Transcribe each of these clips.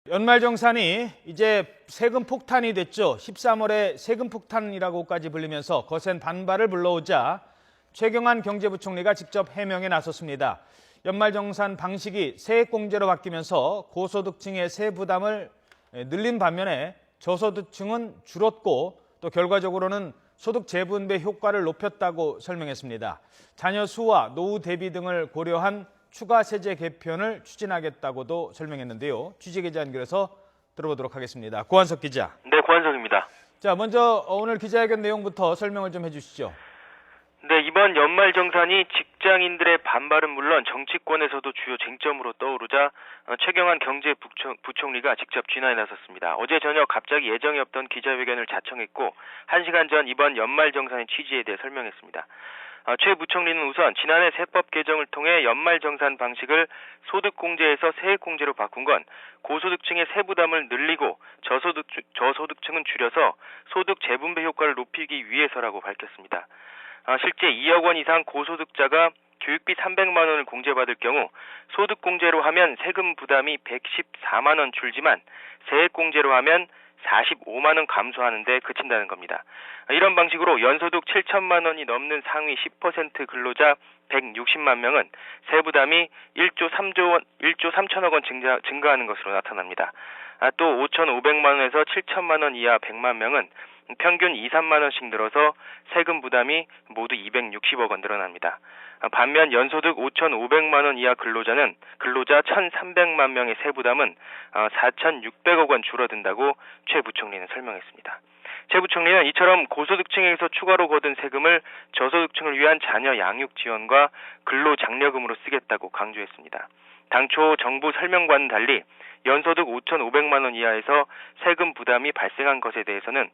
연말정산이 이제 세금 폭탄이 됐죠. 13월에 세금 폭탄이라고까지 불리면서 거센 반발을 불러오자 최경환 경제부총리가 직접 해명에 나섰습니다. 연말정산 방식이 세액공제로 바뀌면서 고소득층의 세 부담을 늘린 반면에 저소득층은 줄었고 또 결과적으로는 소득 재분배 효과를 높였다고 설명했습니다. 자녀 수와 노후 대비 등을 고려한 추가 세제 개편을 추진하겠다고도 설명했는데요. 취재기자 연결해서 들어보도록 하겠습니다. 고한석 기자. 네, 고한석입니다. 자, 먼저 오늘 기자회견 내용부터 설명을 좀 해주시죠. 네, 이번 연말정산이 직장인들의 반발은 물론 정치권에서도 주요 쟁점으로 떠오르자 최경환 경제부총리가 직접 진화에 나섰습니다. 어제 저녁 갑자기 예정이 없던 기자회견을 자청했고 1시간 전 이번 연말정산의 취지에 대해 설명했습니다. 최 부총리는 우선 지난해 세법 개정을 통해 연말정산 방식을 소득공제에서 세액공제로 바꾼 건 고소득층의 세부담을 늘리고 저소득층은 줄여서 소득 재분배 효과를 높이기 위해서라고 밝혔습니다. 실제 2억 원 이상 고소득자가 교육비 300만 원을 공제받을 경우 소득공제로 하면 세금 부담이 114만 원 줄지만 세액공제로 하면 45만 원 감소하는 데 그친다는 겁니다. 이런 방식으로 연소득 7천만 원이 넘는 상위 10% 근로자 160만 명은 세부담이 1조 3천억 원 증가하는 것으로 나타납니다. 또 5,500만 원에서 7천만 원 이하 100만 명은 평균 2, 3만 원씩 늘어서 세금 부담이 모두 260억 원 늘어납니다. 반면 연소득 5,500만 원 이하 근로자 1,300만 명의 세부담은 4,600억 원 줄어든다고 최 부총리는 설명했습니다. 최 부총리는 이처럼 고소득층에서 추가로 거둔 세금을 저소득층을 위한 자녀 양육 지원과 근로장려금으로 쓰겠다고 강조했습니다. 당초 정부 설명과는 달리 연소득 5,500만 원 이하에서 세금 부담이 발생한 것에 대해서는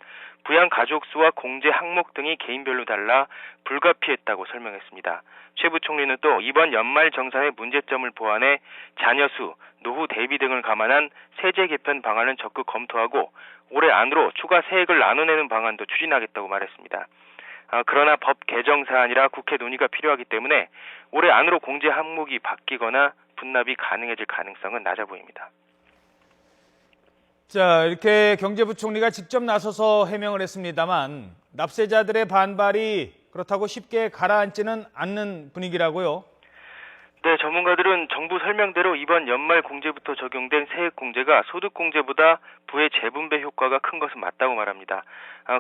부양 가족 수와 공제 항목 등이 개인별로 달라 불가피했다고 설명했습니다. 최 부총리는 또 이번 연말 정산의 문제점을 보완해 자녀 수, 노후 대비 등을 감안한 세제 개편 방안을 적극 검토하고 올해 안으로 추가 세액을 나눠내는 방안도 추진하겠다고 말했습니다. 그러나 법 개정 사안이라 국회 논의가 필요하기 때문에 올해 안으로 공제 항목이 바뀌거나 분납이 가능해질 가능성은 낮아 보입니다. 자, 이렇게 경제부총리가 직접 나서서 해명을 했습니다만 납세자들의 반발이 그렇다고 쉽게 가라앉지는 않는 분위기라고요. 네, 전문가들은 정부 설명대로 이번 연말 공제부터 적용된 세액공제가 소득공제보다 부의 재분배 효과가 큰 것은 맞다고 말합니다.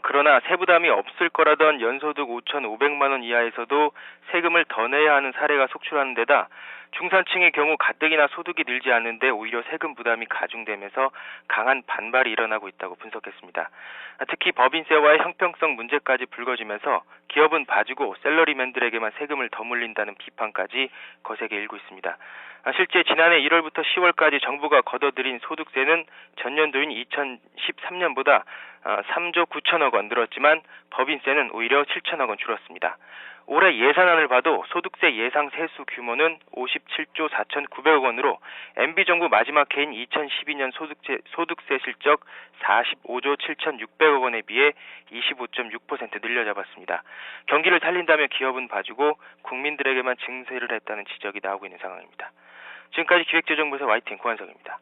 그러나 세부담이 없을 거라던 연소득 5,500만 원 이하에서도 세금을 더 내야 하는 사례가 속출하는 데다 중산층의 경우 가뜩이나 소득이 늘지 않는데 오히려 세금 부담이 가중되면서 강한 반발이 일어나고 있다고 분석했습니다. 특히 법인세와의 형평성 문제까지 불거지면서 기업은 봐주고 샐러리맨들에게만 세금을 더 물린다는 비판까지 거세게 일고 있습니다. 실제 지난해 1월부터 10월까지 정부가 걷어들인 소득세는 전년도인 2013년보다 3조 9천억 원 늘었지만 법인세는 오히려 7천억 원 줄었습니다. 올해 예산안을 봐도 소득세 예상 세수 규모는 57조 4,900억 원으로 MB정부 마지막 해인 2012년 소득세 실적 45조 7,600억 원에 비해 25.6% 늘려잡았습니다. 경기를 살린다며 기업은 봐주고 국민들에게만 증세를 했다는 지적이 나오고 있는 상황입니다. 지금까지 기획재정부에서 YTN 고한석입니다.